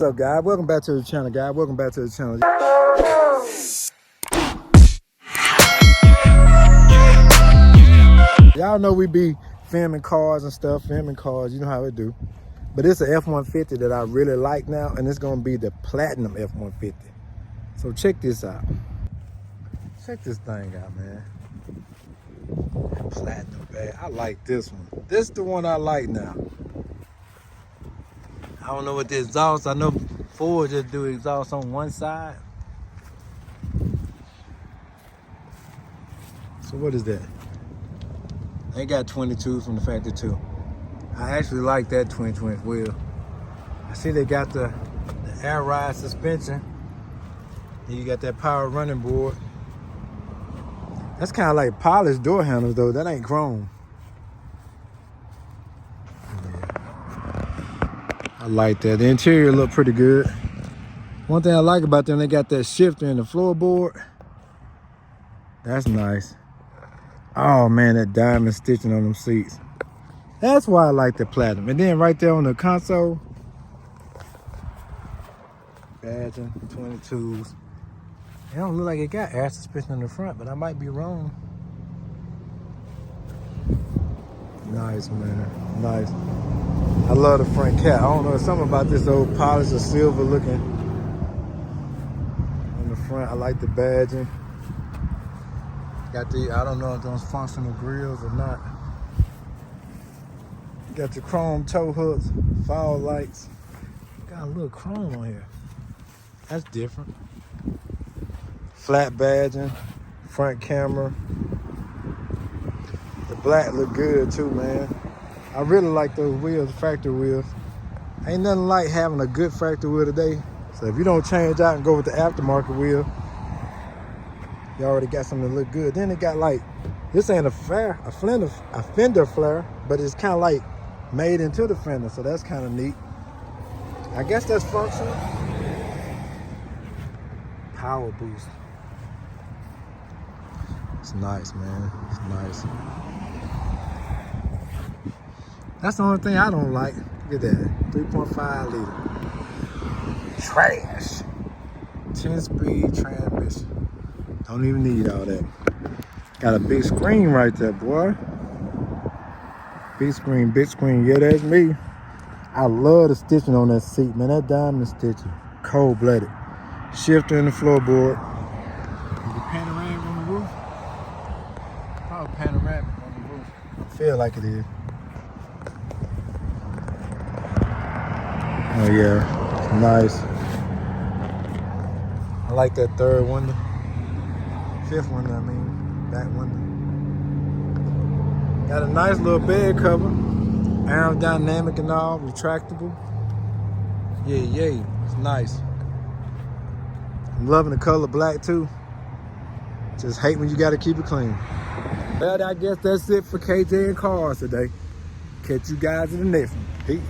What's up, guys? Welcome back to the channel, guys. Welcome back to the channel. Y'all know we be filming cars and stuff, filming cars. You know how we do. But it's an F-150 that I really like now, and it's gonna be the platinum F-150. So check this out. Check this thing out, man. Platinum, man. I like this one. This is the one I like now. I don't know what the exhaust. I know Ford just do exhaust on one side. So what is that? They got 22 from the factory too. I actually like that 2020 wheel. I see they got the air ride suspension. Then you got that power running board. That's kind of like polished door handles though. That ain't chrome. I like that. The interior look pretty good. One thing I like about them, they got that shifter in the floorboard. That's nice. Oh man, that diamond stitching on them seats. That's why I like the platinum. And then right there on the console, badging, 22s. It don't look like it got air suspension in the front, but I might be wrong. Nice, man, nice. I love the front cap. I don't know, something about this old polished or silver looking on the front. I like the badging. Got the, I don't know if those functional grills or not. Got your chrome tow hooks, fog lights. Got a little chrome on here. That's different. Flat badging, front camera. The black look good too, man. I really like those wheels, factory wheels. Ain't nothing like having a good factory wheel today. So if you don't change out and go with the aftermarket wheel, you already got something that look good. Then it got like, this ain't a fender flare, but it's kind of like made into the fender, so that's kind of neat. I guess that's functional. Power boost. It's nice, man. It's nice. That's the only thing I don't like. Look at that, 3.5 liter. Trash. 10-speed transmission. Don't even need all that. Got a big screen right there, boy. Big screen, big screen. Yeah, that's me. I love the stitching on that seat, man. That diamond stitching. Cold-blooded. Shifter in the floorboard. The panoramic on the roof. Probably panoramic on the roof. I feel like it is. Oh yeah, it's nice. I like that third window. Fifth window, I mean, back window. Got a nice little bed cover. Aerodynamic and all, retractable. Yeah, it's nice. I'm loving the color black too. Just hate when you gotta keep it clean. Well, I guess that's it for KJ and Cars today. Catch you guys in the next one. Peace.